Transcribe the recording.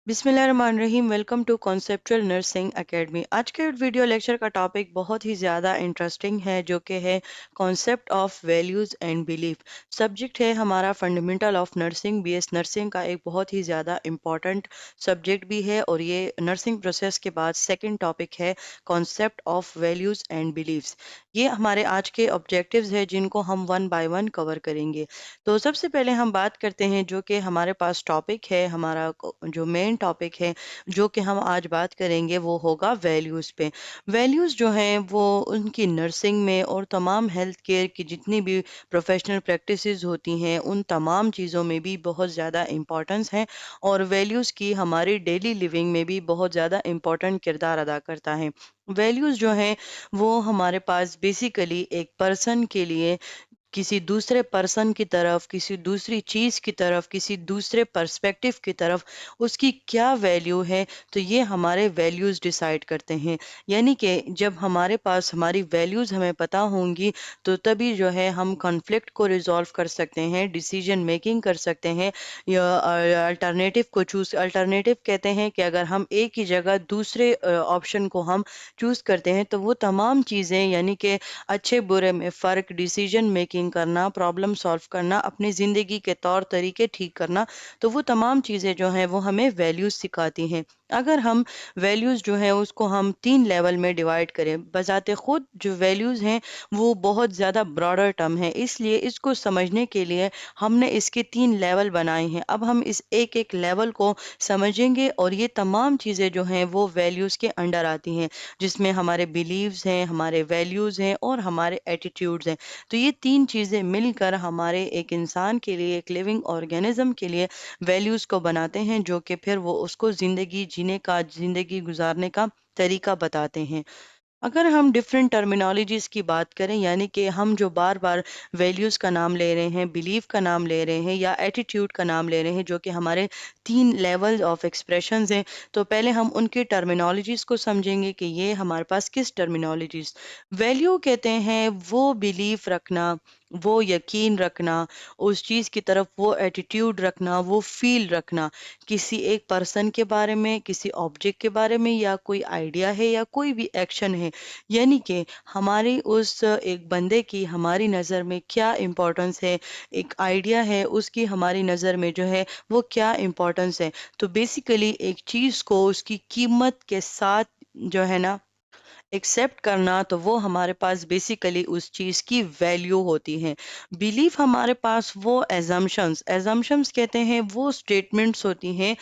बिस्मिल्लाहिर्रहमानिर्रहीम। Welcome to conceptual nursing academy. आज के वीडियो लेक्चर का टॉपिक बहुत ही ज़्यादा इंटरेस्टिंग है, जो कि है concept of values and belief. Subject है हमारा fundamental of nursing. BS nursing का एक बहुत ही ज़्यादा इम्पॉर्टेंट सब्जेक्ट भी है, और ये नर्सिंग प्रोसेस के बाद सेकंड टॉपिक है concept of values and beliefs. ये हमारे आज के ऑब्जेक्टिव्स है, जिनको हम वन बाय वन कवर करेंगे। तो सबसे पहले हम बात करते हैं जो कि हमारे पास टॉपिक है, हमारा जो मेन टॉपिक है जो कि हम आज बात करेंगे, वो होगा वैल्यूज़ पे। वैल्यूज़ जो हैं वो उनकी नर्सिंग में और तमाम हेल्थ केयर की जितनी भी प्रोफेशनल प्रैक्टिसेस होती हैं, उन तमाम चीज़ों में भी बहुत ज़्यादा इम्पोर्टेंस है, और वैल्यूज़ की हमारी डेली लिविंग में भी बहुत ज़्यादा इम्पोर्टेंट किरदार अदा करता है। वैल्यूज़ जो हैं वो हमारे पास बेसिकली एक पर्सन के लिए किसी दूसरे पर्सन की तरफ, किसी दूसरी चीज़ की तरफ, किसी दूसरे पर्सपेक्टिव की तरफ उसकी क्या वैल्यू है, तो ये हमारे वैल्यूज़ डिसाइड करते हैं। यानी कि जब हमारे पास हमारी वैल्यूज़ हमें पता होंगी, तो तभी जो है हम कॉन्फ्लिक्ट को रिज़ॉल्व कर सकते हैं, डिसीजन मेकिंग कर सकते हैं, या अल्टरनेटिव को चूज़। अल्टरनेटिव कहते हैं कि अगर हम एक ही जगह दूसरे ऑप्शन को हम चूज़ करते हैं, तो वो तमाम चीज़ें, यानी कि अच्छे बुरे में फ़र्क, डिसीजन मेकिंग करना, प्रॉब्लम सॉल्व करना, अपनी ज़िंदगी के तौर तरीके ठीक करना, तो वो तमाम चीज़ें जो हैं वो हमें वैल्यूज़ सिखाती हैं। अगर हम वैल्यूज़ जो हैं उसको हम 3 लेवल में डिवाइड करें, बज़ाते ख़ुद जो वैल्यूज़ हैं वो बहुत ज़्यादा ब्रॉडर टर्म है, इसलिए इसको समझने के लिए हमने इसके 3 लेवल बनाए हैं। अब हम इस एक-एक लेवल को समझेंगे, और ये तमाम चीज़ें जो हैं वो वैल्यूज़ के अंडर आती हैं, जिसमें हमारे बिलीव्स हैं, हमारे वैल्यूज़ हैं और हमारे एटीट्यूड्स हैं। तो ये 3 चीज़ें मिलकर हमारे एक इंसान के लिए, एक लिविंग ऑर्गेनिज़्म के लिए वैल्यूज़ को बनाते हैं, जो कि फिर वो उसको ज़िंदगी जीने का, ज़िंदगी गुज़ारने का तरीका बताते हैं। अगर हम डिफरेंट टर्मिनोलॉजीज़ की बात करें, यानी कि हम जो बार-बार वैल्यूज़ का नाम ले रहे हैं, बिलीफ का नाम ले रहे हैं, या एटीट्यूड का नाम ले रहे हैं, जो कि हमारे 3 लेवल्स ऑफ एक्सप्रेशंस हैं, तो पहले हम उनकी टर्मिनोलॉजीज़ को समझेंगे कि ये हमारे पास किस टर्मिनोलॉजीज़। वैल्यू कहते हैं वो बिलीफ रखना, वो यकीन रखना, उस चीज़ की तरफ वो एटीट्यूड रखना, वो फ़ील रखना, किसी एक पर्सन के बारे में, किसी ऑब्जेक्ट के बारे में, या कोई आइडिया है या कोई भी एक्शन है, यानी कि हमारी उस एक बंदे की हमारी नज़र में क्या इम्पोर्टेंस है, एक आइडिया है उसकी हमारी नज़र में जो है वो क्या इम्पोर्टेंस है। तो बेसिकली एक चीज़ को उसकी कीमत के साथ जो है ना एक्सेप्ट करना, तो वो हमारे पास बेसिकली उस चीज़ की वैल्यू होती है। बिलीफ हमारे पास वो एजम्पशंस एजम्पशंस कहते हैं वो स्टेटमेंट्स होती हैं